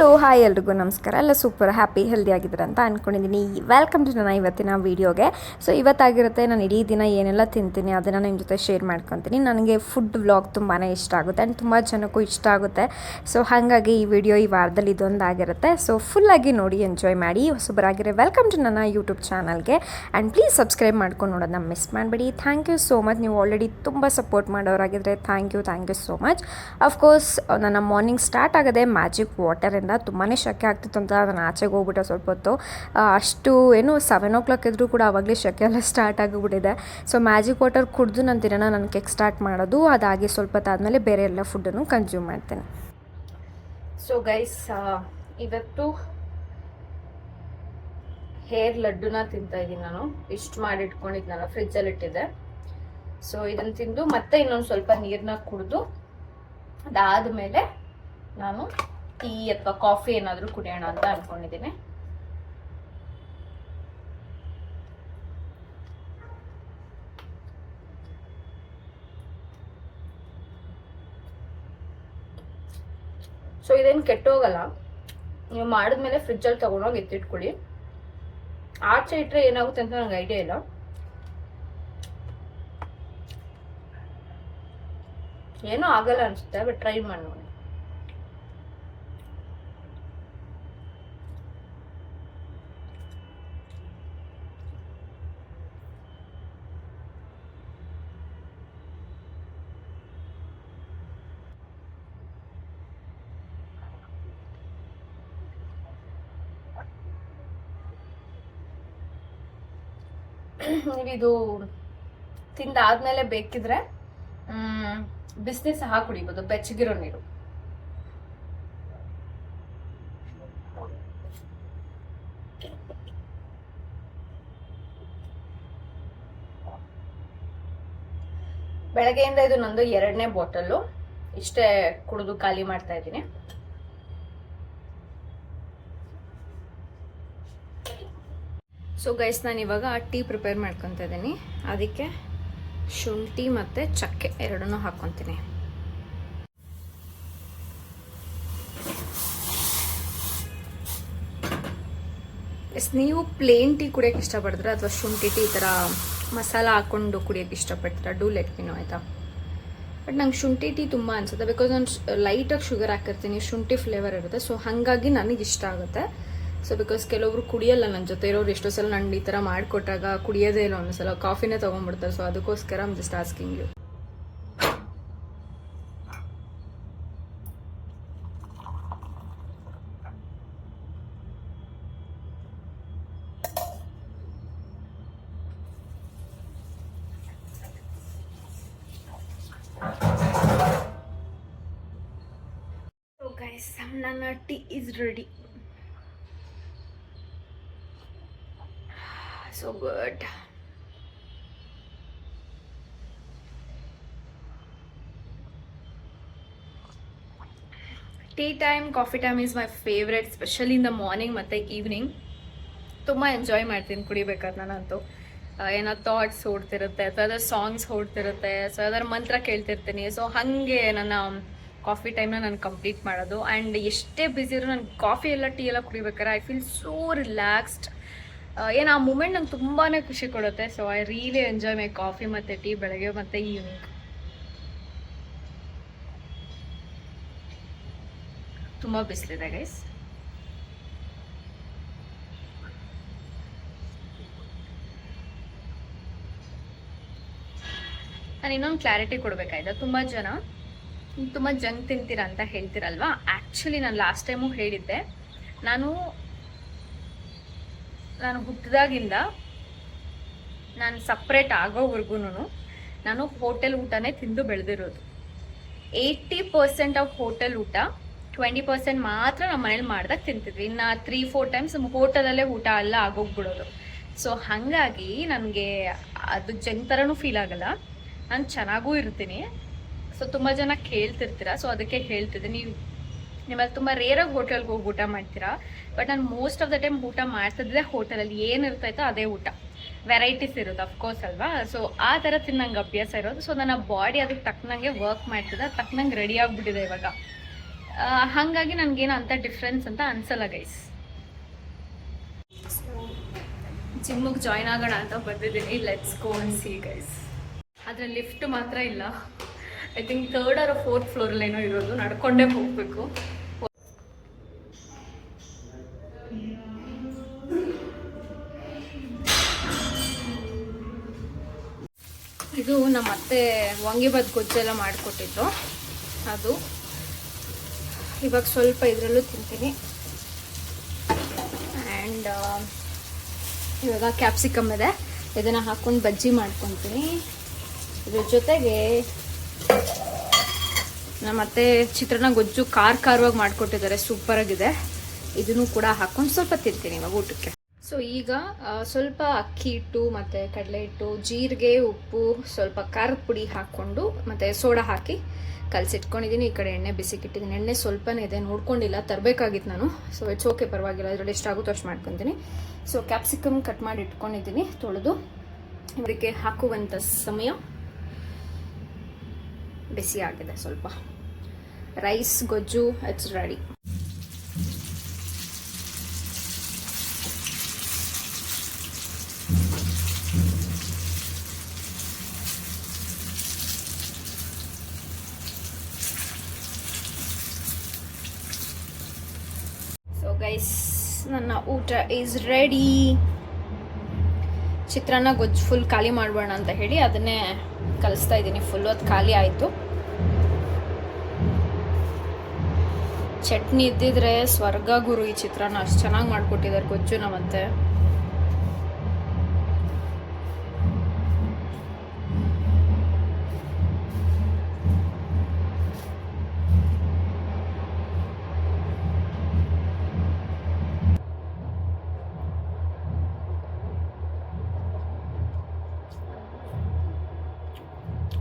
Hello hi ಎಲ್ರಿಗೂ ನಮಸ್ಕಾರ. ಎಲ್ಲ ಸೂಪರ್ ಹ್ಯಾಪಿ ಹೆಲ್ದಿ ಆಗಿದ್ದಾರೆ ಅಂತ ಅಂದ್ಕೊಂಡಿದ್ದೀನಿ. ವೆಲ್ಕಮ್ ಟು ನನ್ನ ಇವತ್ತಿನ ವೀಡಿಯೋಗೆ. ಸೊ ಇವತ್ತಾಗಿರುತ್ತೆ ನಾನು ಇಡೀ ದಿನ ಏನೆಲ್ಲ ತಿಂತೀನಿ ಅದನ್ನು ನಿಮ್ಮ ಜೊತೆ ಶೇರ್ ಮಾಡ್ಕೊತೀನಿ. ನನಗೆ ಫುಡ್ ವ್ಲಾಗ್ ತುಂಬಾ ಇಷ್ಟ ಆಗುತ್ತೆ ಆ್ಯಂಡ್ ತುಂಬ ಜನಕ್ಕೂ ಇಷ್ಟ ಆಗುತ್ತೆ. ಸೊ ಹಾಗಾಗಿ ಈ ವಿಡಿಯೋ ಈ ವಾರದಲ್ಲಿ ಇದೊಂದಾಗಿರುತ್ತೆ. ಸೊ ಫುಲ್ಲಾಗಿ ನೋಡಿ ಎಂಜಾಯ್ ಮಾಡಿ. ಹೊಸಬರಾಗಿರೋ ವೆಲ್ಕಮ್ ಟು ನನ್ನ ಯೂಟ್ಯೂಬ್ ಚಾನಲ್ಗೆ ಆ್ಯಂಡ್ ಪ್ಲೀಸ್ ಸಬ್ಸ್ಕ್ರೈಬ್ ಮಾಡ್ಕೊಂಡು ನೋಡೋದನ್ನ ಮಿಸ್ ಮಾಡಬೇಡಿ. Thank you so much. ನೀವು ಆಲ್ರೆಡಿ ತುಂಬ ಸಪೋರ್ಟ್ ಮಾಡೋರಾಗಿದ್ದರೆ thank you so much. Of course ನನ್ನ ಮಾರ್ನಿಂಗ್ ಸ್ಟಾರ್ಟ್ ಆಗೋದೆ ಮ್ಯಾಜಿಕ್ ವಾಟರಿಂದ. ತುಂಬಾ ಶೆಕೆ ಆಗ್ತಿತ್ತು ಅಂತ ನಾನು ಆಚೆಗೆ ಹೋಗ್ಬಿಟ್ಟೆ ಸ್ವಲ್ಪ ಹೊತ್ತು. ಅಷ್ಟು ಏನು 7 o'clock ಇದ್ರೂ ಕೂಡ ಆವಾಗಲೇ ಶೆಕೆ ಎಲ್ಲ ಸ್ಟಾರ್ಟ್ ಆಗಿಬಿಟ್ಟಿದೆ. ಸೊ ಮ್ಯಾಜಿಕ್ ವಾಟರ್ ಕುಡಿದು ನನ್ನ ದಿನನ ನಾನು ಕೇಕ್ ಸ್ಟಾರ್ಟ್ ಮಾಡೋದು. ಅದಾಗಿ ಸ್ವಲ್ಪ ಹೊತ್ತಾದಮೇಲೆ ಬೇರೆ ಎಲ್ಲ ಫುಡ್ಡನ್ನು ಕನ್ಸ್ಯೂಮ್ ಮಾಡ್ತೇನೆ. ಸೊ ಗೈಸ್, ಇವತ್ತು ಹೇರ್ ಲಡ್ಡುನ ತಿಂತಾ ಇದ್ದೀನಿ ನಾನು. ಇಷ್ಟು ಮಾಡಿ ಇಟ್ಕೊಂಡಿದ್ನಲ್ಲ, ಫ್ರಿಜ್ಜಲ್ಲಿ ಇಟ್ಟಿದ್ದೆ. ಸೊ ಇದನ್ನು ತಿಂದು ಮತ್ತೆ ಇನ್ನೊಂದು ಸ್ವಲ್ಪ ನೀರನ್ನ ಕುಡಿದು ಅದಾದಮೇಲೆ ನಾನು ಟೀ ಅಥವಾ ಕಾಫಿ ಏನಾದರೂ ಕುಡಿಯೋಣ ಅಂತ ಅನ್ಕೊಂಡಿದ್ದೀನಿ. ಸೊ ಇದೇನು ಕೆಟ್ಟೋಗಲ್ಲ. ನೀವು ಮಾಡಿದ್ಮೇಲೆ ಫ್ರಿಜ್ಜಲ್ಲಿ ತೊಗೊಂಡೋಗಿ ಎತ್ತಿಟ್ಕೊಳ್ಳಿ. ಆಚೆ ಇಟ್ಟರೆ ಏನಾಗುತ್ತೆ ಅಂತ ನಂಗೆ ಐಡಿಯಾ ಇಲ್ಲ. ಏನೂ ಆಗಲ್ಲ ಅನಿಸುತ್ತೆ, ಬಟ್ ಟ್ರೈ ಮಾಡಿ ನೋಡಿ. ನೀವಿದು ತಿಂದಾದ್ಮೇಲೆ ಬೇಕಿದ್ರೆ ಬಿಸಿನೀರು ಸಹ ಕುಡಿಬೋದು, ಬೆಚ್ಚಗಿರೋ ನೀರು. ಬೆಳಗ್ಗೆಯಿಂದ ಇದು ನಂದು 2ನೇ ಬಾಟಲ್ಲು. ಇಷ್ಟೇ ಕುಡಿದು ಖಾಲಿ ಮಾಡ್ತಾ ಇದ್ದೀನಿ. ಸೊ ಗೈಸ್, ನಾನು ಇವಾಗ ಟೀ ಪ್ರಿಪೇರ್ ಮಾಡ್ಕೊತಾ ಇದ್ದೀನಿ. ಅದಕ್ಕೆ ಶುಂಠಿ ಮತ್ತು ಚಕ್ಕೆ ಎರಡನ್ನೂ ಹಾಕ್ಕೊತೀನಿ. ನೀವು ಪ್ಲೇನ್ ಟೀ ಕುಡಿಯೋಕ್ಕೆ ಇಷ್ಟಪಡ್ತೀರಾ ಅಥವಾ ಶುಂಠಿ ಟೀ ಈ ಥರ ಮಸಾಲ ಹಾಕ್ಕೊಂಡು ಕುಡಿಯೋಕ್ಕೆ ಇಷ್ಟಪಡ್ತೀರಾ? ಡೂ ಲೆಟ್ ಮಿ ನೋ, ಆಯಿತಾ? ಬಟ್ ನಂಗೆ ಶುಂಠಿ ಟೀ ತುಂಬ ಅನಿಸುತ್ತೆ. ಬಿಕಾಸ್ ನಾನು ಲೈಟಾಗಿ ಶುಗರ್ ಹಾಕಿರ್ತೀನಿ, ಶುಂಠಿ ಫ್ಲೇವರ್ ಇರುತ್ತೆ. ಸೊ ಹಾಗಾಗಿ ನನಗೆ ಇಷ್ಟ ಆಗುತ್ತೆ. ಸೊ ಬಿಕಾಸ್ ಕೆಲವೊಬ್ರು ಕುಡಿಯಲ್ಲ, ನನ್ನ ಜೊತೆ ಇರೋರು ಎಷ್ಟೋ ಸಲ ನಾನು ಈ ಥರ ಮಾಡಿಕೊಟ್ಟಾಗ ಕುಡಿಯೋದೇ ಇಲ್ಲ, ಒಂದೊಂದ್ಸಲ ಕಾಫಿನೇ ತೊಗೊಂಡ್ಬಿಡ್ತಾರೆ. ಸೊ ಅದಕ್ಕೋಸ್ಕರ I'm just asking you. So guys, ನನ್ನ tea is ready. So good. Tea time, coffee time is my favorite, especially in the morning ಮತ್ತು ಈವ್ನಿಂಗ್. ತುಂಬ ಎಂಜಾಯ್ ಮಾಡ್ತೀನಿ ಕುಡಿಬೇಕಾದ್ರೆ. ನಾನಂತೂ ಏನೋ ಥಾಟ್ಸ್ ಓಡ್ತಿರುತ್ತೆ ಅಥವಾ ಅದರ ಸಾಂಗ್ಸ್ ಓಡ್ತಿರುತ್ತೆ. ಸೊ ಅದರ ಮಂತ್ರ ಕೇಳ್ತಿರ್ತೀನಿ. ಸೊ ಹಾಗೆ ನನ್ನ ಕಾಫಿ ಟೈಮ್ನ ನಾನು ಕಂಪ್ಲೀಟ್ ಮಾಡೋದು. ಆ್ಯಂಡ್ ಎಷ್ಟೇ ಬ್ಯುಸಿ ಇರೋ ನಾನು ಕಾಫಿ ಎಲ್ಲ ಟೀ ಎಲ್ಲ ಕುಡಿಬೇಕಾದ್ರೆ ಐ ಫೀಲ್ ಸೋ ರಿಲ್ಯಾಕ್ಸ್ಡ್. ಏನು ಆ ಮೂಮೆಂಟ್ ನಂಗೆ ತುಂಬಾ ಖುಷಿ ಕೊಡುತ್ತೆ. So I really enjoy my coffee ಮತ್ತು ಟೀ ಬೆಳಗ್ಗೆ ಮತ್ತು ಈವ್ನಿಂಗ್. ತುಂಬ ಬಿಸಿಲಿದೆ ಗೈಸ್. ನಾನು ಇನ್ನೊಂದು ಕ್ಲಾರಿಟಿ ಕೊಡಬೇಕಾಯ್ತು. ತುಂಬ ಜಂಕ್ ತಿಂತೀರಾ ಅಂತ ಹೇಳ್ತೀರಲ್ವಾ. ಆ್ಯಕ್ಚುಲಿ ನಾನು ಲಾಸ್ಟ್ ಟೈಮು ಹೇಳಿದ್ದೆ, ನಾನು ಹುಟ್ಟಿದಾಗಿಂದ ನಾನು ಸಪ್ರೇಟ್ ಆಗೋವರೆಗೂ ನಾನು ಹೋಟೆಲ್ ಊಟನೇ ತಿಂದು ಬೆಳೆದಿರೋದು. 80% ಆಫ್ ಹೋಟೆಲ್ ಊಟ, 20% ಮಾತ್ರ ನಮ್ಮ ಮನೇಲಿ ಮಾಡ್ದಾಗ ತಿಂತಿದ್ವಿ. ಇನ್ನು 3-4 ಟೈಮ್ಸ್ ಹೋಟೆಲಲ್ಲೇ ಊಟ ಎಲ್ಲ ಆಗೋಗ್ಬಿಡೋದು. ಸೊ ಹಾಗಾಗಿ ನನಗೆ ಅದು ಜಂಕ್ ಥರನೂ ಫೀಲ್ ಆಗಲ್ಲ, ನಾನು ಚೆನ್ನಾಗೂ ಇರ್ತೀನಿ. ಸೊ ತುಂಬ ಜನ ಕೇಳ್ತಿರ್ತೀರ, ಸೊ ಅದಕ್ಕೆ ಹೇಳ್ತಿದ್ದೀನಿ. ನಿಮ್ಮಲ್ಲಿ ತುಂಬ ರೇರಾಗಿ ಹೋಟೆಲ್ಗೆ ಹೋಗಿ ಊಟ ಮಾಡ್ತೀರಾ, ಬಟ್ ನಾನು ಮೋಸ್ಟ್ ಆಫ್ ದ ಟೈಮ್ ಊಟ ಮಾಡ್ತಿದ್ದೆ ಹೋಟೆಲಲ್ಲಿ. ಏನಿರ್ತೈತೋ ಅದೇ ಊಟ, ವೆರೈಟೀಸ್ ಇರುತ್ತೆ ಅಫ್ಕೋರ್ಸ್ ಅಲ್ವಾ. ಸೊ ಆ ಥರ ತಿನ್ನಂಗೆ ಅಭ್ಯಾಸ ಇರೋದು. ಸೊ ನನ್ನ ಬಾಡಿ ಅದಕ್ಕೆ ತಕ್ಕನಂಗೆ ವರ್ಕ್ ಮಾಡ್ತಿದ್ದೆ, ತಕ್ಕನಂಗೆ ರೆಡಿ ಆಗಿಬಿಟ್ಟಿದೆ ಇವಾಗ. ಹಾಗಾಗಿ ನನಗೇನು ಅಂಥ ಡಿಫ್ರೆನ್ಸ್ ಅಂತ ಅನ್ಸಲ್ಲ ಗೈಸ್. ಜಿಮ್ಮಿಗೆ ಜಾಯ್ನ್ ಆಗೋಣ ಅಂತ ಬಂದಿದ್ದೀನಿ. Let's go and C guys. ಆದರೆ ಲಿಫ್ಟ್ ಮಾತ್ರ ಇಲ್ಲ. I think 3rd or 4th ಫ್ಲೋರಲ್ಲೇನೋ ಇರೋದು, ನಡ್ಕೊಂಡೇ ಹೋಗಬೇಕು. ಇದು ನಮ್ಮ ಅತ್ತೆ ವಾಂಗಿಬಾತ್ ಗೊಜ್ಜೆಲ್ಲ ಮಾಡಿಕೊಟ್ಟಿದ್ರು, ಅದು ಇವಾಗ ಸ್ವಲ್ಪ ಇದರಲ್ಲೂ ತಿಂತೀನಿ. ಆ್ಯಂಡ್ ಇವಾಗ ಕ್ಯಾಪ್ಸಿಕಮ್ ಇದೆ, ಇದನ್ನು ಹಾಕ್ಕೊಂಡು ಬಜ್ಜಿ ಮಾಡ್ಕೊತೀನಿ. ಇದ್ರ ಜೊತೆಗೆ ನಮ್ಮತ್ತೆ ಚಿತ್ರಾನ್ನ ಗೊಜ್ಜು ಖಾರವಾಗಿ ಮಾಡಿಕೊಟ್ಟಿದ್ದಾರೆ, ಸೂಪರಾಗಿದೆ. ಇದನ್ನು ಕೂಡ ಹಾಕ್ಕೊಂಡು ಸ್ವಲ್ಪ ತಿಂತೀನಿ ಇವಾಗ ಊಟಕ್ಕೆ. ಸೊ ಈಗ ಸ್ವಲ್ಪ ಅಕ್ಕಿ ಹಿಟ್ಟು ಮತ್ತು ಕಡಲೆ ಹಿಟ್ಟು, ಜೀರಿಗೆ, ಉಪ್ಪು, ಸ್ವಲ್ಪ ಖಾರದ ಪುಡಿ ಹಾಕ್ಕೊಂಡು ಮತ್ತು ಸೋಡಾ ಹಾಕಿ ಕಲಸಿಟ್ಕೊಂಡಿದ್ದೀನಿ. ಈ ಕಡೆ ಎಣ್ಣೆ ಬಿಸಿಕಿಟ್ಟಿದ್ದೀನಿ. ಎಣ್ಣೆ ಸ್ವಲ್ಪನೇ ಇದೆ, ನೋಡ್ಕೊಂಡಿಲ್ಲ, ತರಬೇಕಾಗಿತ್ತು ನಾನು. ಸೊ ಇಟ್ಸ್ ಓಕೆ, ಪರವಾಗಿಲ್ಲ, ಇದರಲ್ಲಿ ಎಷ್ಟಾಗುತ್ತೋ ಅಷ್ಟು ಮಾಡ್ಕೊತೀನಿ. ಸೊ ಕ್ಯಾಪ್ಸಿಕಮ್ ಕಟ್ ಮಾಡಿ ಇಟ್ಕೊಂಡಿದ್ದೀನಿ ತೊಳೆದು. ಇದಕ್ಕೆ ಹಾಕುವಂಥ ಸಮಯ ಬಿಸಿ ಆಗಿದೆ. ಸ್ವಲ್ಪ ರೈಸ್ ಗೊಜ್ಜು ಇಟ್ಸ್ ರೆಡಿ. ಸೊ ಗೈಸ್, ನನ್ನ ಊಟ ಈಸ್ ರೆಡಿ. ಚಿತ್ರಾನ್ನ ಗೊಜ್ಜು ಫುಲ್ ಖಾಲಿ ಮಾಡಬೇಡ ಅಂತ ಹೇಳಿ ಅದನ್ನೇ ಕಲಿಸ್ತಾ ಇದ್ದೀನಿ. ಫುಲ್ಲು ಅದು ಖಾಲಿ ಆಯಿತು. ಚಟ್ನಿ ಇದ್ದಿದ್ರೆ ಸ್ವರ್ಗ ಗುರು. ಈ ಚಿತ್ರಾನ್ನ ಅಷ್ಟು ಚೆನ್ನಾಗಿ ಮಾಡಿಕೊಟ್ಟಿದ್ದಾರೆ ಗೊಜ್ಜುನ. ಮತ್ತೆ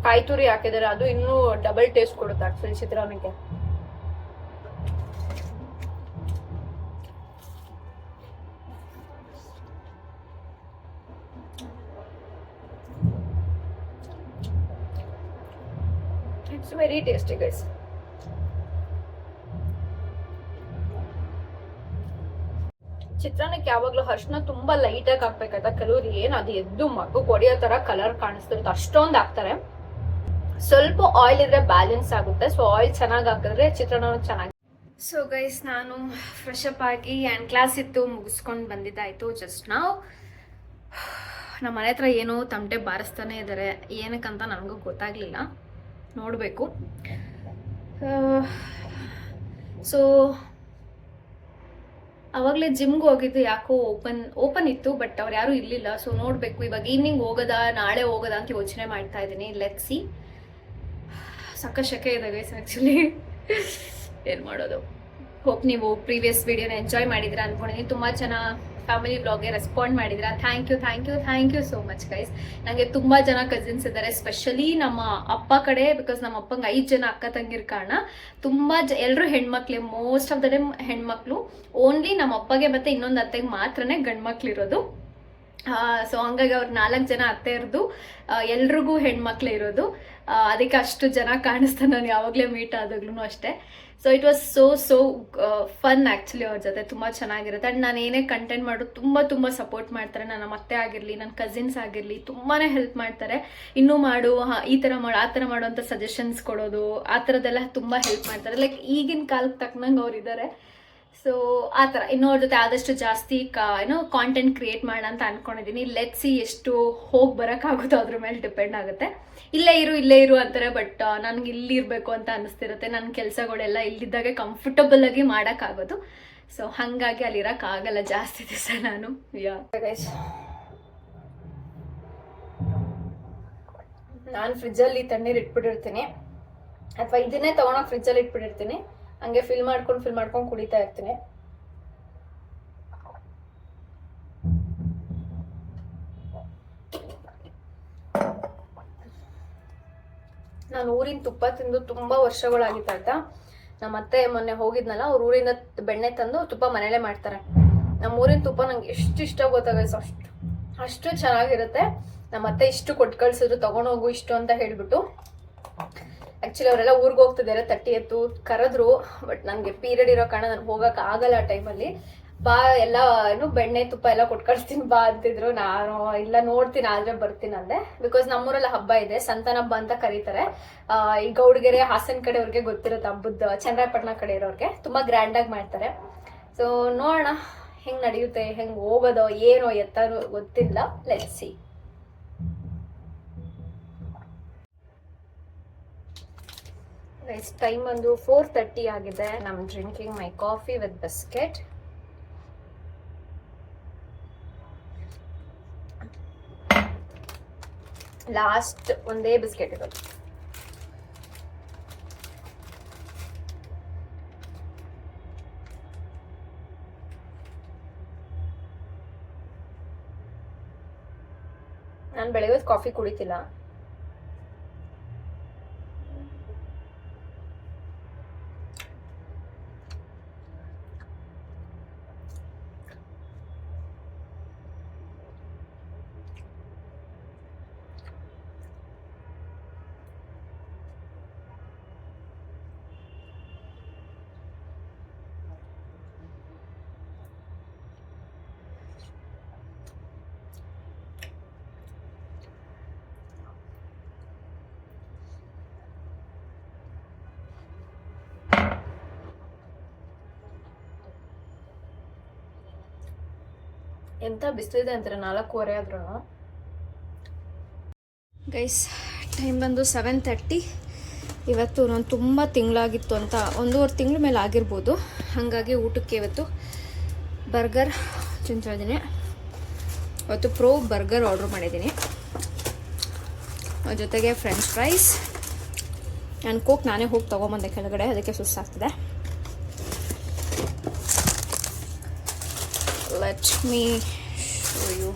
ಕಾಯಿ ತುರಿ ಹಾಕಿದ್ದಾರೆ, ಅದು ಇನ್ನೂ ಡಬಲ್ ಟೇಸ್ಟ್ ಕೊಡುತ್ತೆ ಆಕ್ಚುಲಿ ಚಿತ್ರಾನ್ನಕ್ಕೆ. It's very tasty guys. ಚಿತ್ರಾನ್ನಕ್ಕೆ ಯಾವಾಗ್ಲೂ ಅರ್ಶಿನ ತುಂಬಾ ಲೈಟಾಗಿ ಹಾಕ್ಬೇಕಾಯ್ತಾ. ಕೆಲವ್ರು ಏನು ಅದು ಎದ್ದು ಮಗು ಕೊಡಿಯೋ ತರ ಕಲರ್ ಕಾಣಿಸ್ತಿರುತ್ತೆ, ಅಷ್ಟೊಂದು ಹಾಕ್ತಾರೆ. ಸ್ವಲ್ಪ ಆಯಿಲ್ ಇದ್ರೆ ಬ್ಯಾಲೆನ್ಸ್ ಆಗುತ್ತೆ. ಸೊ ಆಯಿಲ್ ಚೆನ್ನಾಗಿ ಹಾಕಿದ್ರೆ ಚಿತ್ರಾನ್ನ ಚೆನ್ನಾಗಿ. ಸೊ ಗೈಸ್, ನಾನು ಫ್ರೆಶ್ ಅಪ್ ಆಗಿ ಆ್ಯಂಡ್ ಕ್ಲಾಸ್ ಇತ್ತು, ಮುಗಿಸ್ಕೊಂಡು ಬಂದಿದ್ದಾಯಿತು ಜಸ್ಟ್ ನಾವು. ನಮ್ಮ ಮನೆ ಹತ್ರ ಏನೋ ತಮಟೆ ಬಾರಿಸ್ತಾನೆ ಇದ್ದಾರೆ, ಏನಕ್ಕಂತ ನನಗೂ ಗೊತ್ತಾಗಲಿಲ್ಲ, ನೋಡಬೇಕು. ಸೊ ಅವಾಗಲೇ ಜಿಮ್ಗೆ ಹೋಗಿದ್ದು, ಯಾಕೋ ಓಪನ್ ಇತ್ತು, ಬಟ್ ಅವ್ರು ಯಾರೂ ಇರಲಿಲ್ಲ. ಸೊ ನೋಡಬೇಕು, ಇವಾಗ ಈವ್ನಿಂಗ್ ಹೋಗೋದಾ ನಾಳೆ ಹೋಗೋದಾ ಅಂತ ಯೋಚನೆ ಮಾಡ್ತಾ ಇದ್ದೀನಿ. Let's see. ಸಕ್ಕ ಶೆಕೆ ಇದೆ ಗೈಸ್ ಆ್ಯಕ್ಚುಲಿ, ಏನು ಮಾಡೋದು. ಹೋಪ್ ನೀವು ಪ್ರೀವಿಯಸ್ ವಿಡಿಯೋನ ಎಂಜಾಯ್ ಮಾಡಿದ್ರೆ ಅಂದ್ಕೊಂಡಿದ್ದೀನಿ. ತುಂಬ ಜನ ಫ್ಯಾಮಿಲಿ ಬ್ಲಾಗ್ಗೆ ರೆಸ್ಪಾಂಡ್ ಮಾಡಿದ್ರೆ thank you so much guys. ನನಗೆ ತುಂಬ ಜನ ಕಸಿನ್ಸ್ ಇದ್ದಾರೆ, ಸ್ಪೆಷಲಿ ನಮ್ಮ ಅಪ್ಪ ಕಡೆ. ಬಿಕಾಸ್ ನಮ್ಮ ಅಪ್ಪಂಗೆ 5 ಜನ ಅಕ್ಕ ತಂಗಿರ ಕಾರಣ ತುಂಬ ಎಲ್ಲರೂ ಹೆಣ್ಮಕ್ಳೇ, ಮೋಸ್ಟ್ ಆಫ್ ದ ಟೈಮ್ ಹೆಣ್ಮಕ್ಳು. ಓನ್ಲಿ ನಮ್ಮ ಅಪ್ಪಗೆ ಮತ್ತು ಇನ್ನೊಂದು ಅತ್ತೆಗೆ ಮಾತ್ರನೇ ಗಂಡು ಮಕ್ಳು ಇರೋದು. ಸೊ ಹಂಗಾಗಿ ಅವ್ರು 4 ಜನ ಅತ್ತೆ ಇರೋದು, ಎಲ್ರಿಗೂ ಹೆಣ್ಮಕ್ಳೇ ಇರೋದು. ಅದಕ್ಕೆ ಅಷ್ಟು ಜನ ಕಾಣಿಸ್ತಾರೆ ನಾನು ಯಾವಾಗಲೇ ಮೀಟ್ ಆದಾಗ್ಲೂ ಅಷ್ಟೇ. So it was so fun actually. ಅವ್ರ ಜೊತೆ ತುಂಬ ಚೆನ್ನಾಗಿರುತ್ತೆ. ಆ್ಯಂಡ್ ನಾನು ಏನೇ ಕಂಟೆಂಟ್ ಮಾಡೋದು ತುಂಬ ಸಪೋರ್ಟ್ ಮಾಡ್ತಾರೆ. ನನ್ನ ಅತ್ತೆ ಆಗಿರಲಿ, ನನ್ನ ಕಸಿನ್ಸ್ ಆಗಿರಲಿ ತುಂಬಾ ಹೆಲ್ಪ್ ಮಾಡ್ತಾರೆ. ಇನ್ನೂ ಮಾಡು, ಈ ಥರ ಮಾಡು, ಆ ಥರ ಮಾಡು ಅಂತ ಸಜೆಷನ್ಸ್ ಕೊಡೋದು, ಆ ಥರದ್ದೆಲ್ಲ ತುಂಬ ಹೆಲ್ಪ್ ಮಾಡ್ತಾರೆ. ಲೈಕ್ ಈಗಿನ ಕಾಲಕ್ಕೆ ತಕ್ಕನಂಗೆ ಅವ್ರು ಇದ್ದಾರೆ. ಸೊ ಆ ಥರ ಇನ್ನೂ ಅವ್ರ ಜೊತೆ ಆದಷ್ಟು ಜಾಸ್ತಿ ಕಾಂಟೆಂಟ್ ಕ್ರಿಯೇಟ್ ಮಾಡೋಣ ಅಂತ ಅಂದ್ಕೊಂಡಿದ್ದೀನಿ. ಲೆಟ್ಸ್ ಸಿ ಎಷ್ಟು ಹೋಗಿ ಬರೋಕ್ಕಾಗುತ್ತೋ ಅದ್ರ ಮೇಲೆ ಡಿಪೆಂಡ್ ಆಗುತ್ತೆ. ಇಲ್ಲೇ ಇರು ಅಂತಾರೆ, ಬಟ್ ನನಗೆ ಇಲ್ಲಿ ಇರಬೇಕು ಅಂತ ಅನ್ನಿಸ್ತಿರುತ್ತೆ. ನನ್ನ ಕೆಲಸಗಳೆಲ್ಲ ಇಲ್ಲಿದ್ದಾಗೆ ಕಂಫರ್ಟಬಲ್ ಆಗಿ ಮಾಡೋಕ್ಕಾಗೋದು. ಸೊ ಹಾಗಾಗಿ ಅಲ್ಲಿರೋಕ್ಕಾಗಲ್ಲ ಜಾಸ್ತಿ ದಿವಸ ನಾನು. ನಾನು ಫ್ರಿಜ್ಜಲ್ಲಿ ತಣ್ಣೀರು ಇಟ್ಬಿಟ್ಟಿರ್ತೀನಿ, ಅಥವಾ ಇದನ್ನೇ ತೊಗೊಂಡೋಗಿ ಫ್ರಿಜ್ಜಲ್ಲಿ ಇಟ್ಬಿಟ್ಟಿರ್ತೀನಿ. ಹಂಗೆ ಫಿಲ್ ಮಾಡ್ಕೊಂಡು ಕುಡಿತಾ ಇರ್ತೀನಿ. ನಾನು ಊರಿನ ತುಪ್ಪ ತಿಂದು ತುಂಬಾ ವರ್ಷಗಳಾಗಿತ್ತು ಆಯ್ತಾ. ನಮ್ಮ ಅತ್ತೆ ಮೊನ್ನೆ ಹೋಗಿದ್ನಲ್ಲ, ಅವ್ರ ಊರಿಂದ ಬೆಣ್ಣೆ ತಂದು ತುಪ್ಪ ಮನೇಲೆ ಮಾಡ್ತಾರೆ. ನಮ್ಮ ಊರಿನ ತುಪ್ಪ ನಂಗೆ ಎಷ್ಟು ಇಷ್ಟ ಗೊತ್ತಾಗಲ್ಲ, ಅಷ್ಟು ಚೆನ್ನಾಗಿರುತ್ತೆ. ನಮ್ಮ ಅತ್ತೆ ಇಷ್ಟು ಕೊಟ್ಟು ಕಳ್ಸಿದ್ರು, ತಗೊಂಡೋಗು ಇಷ್ಟು ಅಂತ ಹೇಳ್ಬಿಟ್ಟು. ಆ್ಯಕ್ಚುಲಿ ಅವರೆಲ್ಲ ಊರಿಗೆ ಹೋಗ್ತಿದ್ದಾರೆ 30th ಕರೆದ್ರು. ಬಟ್ ನನಗೆ ಪೀರಿಯಡ್ ಇರೋ ಕಾರಣ ನಾನು ಹೋಗೋಕೆ ಆಗಲ್ಲ ಆ ಟೈಮಲ್ಲಿ. ಬಾ ಎಲ್ಲ ಏನು ಬೆಣ್ಣೆ ತುಪ್ಪ ಎಲ್ಲ ಕೊಟ್ಕಳಿಸ್ತೀನಿ ಬಾ ಅಂತಿದ್ರು. ನಾನು ಇಲ್ಲ ನೋಡ್ತೀನಿ ಆದರೆ ಬರ್ತೀನಿ ಅಂದೆ. ಬಿಕಾಸ್ ನಮ್ಮೂರೆಲ್ಲ ಹಬ್ಬ ಇದೆ, ಸಂತಾನ ಹಬ್ಬ ಅಂತ ಕರೀತಾರೆ. ಈ ಗೌಡಗೆರೆ ಹಾಸನ ಕಡೆ ಅವ್ರಿಗೆ ಗೊತ್ತಿರುತ್ತೆ, ಹಬ್ಬದ ಚನ್ನರಾಯಪಟ್ಟಣ ಕಡೆ ಇರೋರಿಗೆ ತುಂಬ ಗ್ರ್ಯಾಂಡಾಗಿ ಮಾಡ್ತಾರೆ. ಸೊ ನೋಡೋಣ ಹೆಂಗೆ ನಡೆಯುತ್ತೆ, ಹೆಂಗೆ ಹೋಗೋದೋ ಏನೋ ಎತ್ತನೋ ಗೊತ್ತಿಲ್ಲ. Let's see. ಟೈಮ್ ಒಂದು 4:30 ಆಗಿದೆ. I'm drinking my coffee with biscuit. Last ಒಂದೇ ಬಿಸ್ಕೆಟ್ ಇರೋದು. ನಾನು ಬೆಳಗ್ಗೆ ಹೊತ್ತು ಕಾಫಿ ಕುಡಿತಿಲ್ಲ. ಎಂತ ಬಿಸಿಲಿದೆ ಅಂತಾರೆ 4:15 ಆದ್ರೂ. ಗೈಸ್ ಟೈಮ್ ಬಂದು 7:30. ಇವತ್ತು ನಾನು ತುಂಬ ತಿಂಗಳಾಗಿತ್ತು ಅಂತ 1.5 ತಿಂಗಳ ಮೇಲೆ ಆಗಿರ್ಬೋದು. ಹಾಗಾಗಿ ಊಟಕ್ಕೆ ಇವತ್ತು ಬರ್ಗರ್ ತಿಂತಾ ಇದ್ದೀನಿ. ಇವತ್ತು ಪ್ರೋ ಬರ್ಗರ್ ಆರ್ಡ್ರ್ ಮಾಡಿದ್ದೀನಿ, ಜೊತೆಗೆ ಫ್ರೆಂಚ್ ಫ್ರೈಸ್. ನಾನು ಕೋಕ್ ನಾನೇ ಹೋಗಿ ತೊಗೊಂಬಂದೆ ಕೆಳಗಡೆ, ಅದಕ್ಕೆ ಸುಸ್ತಾಗ್ತಿದೆ. Let me show you.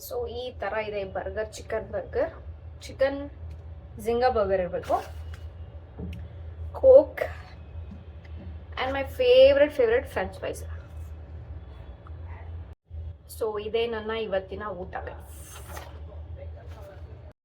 So ಈ ಥರ ಇದೆ ಬರ್ಗರ್, ಚಿಕನ್ ಜಿಂಗಾ ಬರ್ಗರ್ ಇರಬೇಕು. Coke and my favourite French fries. So ಇದೇ ನನ್ನ ಇವತ್ತಿನ ಊಟ.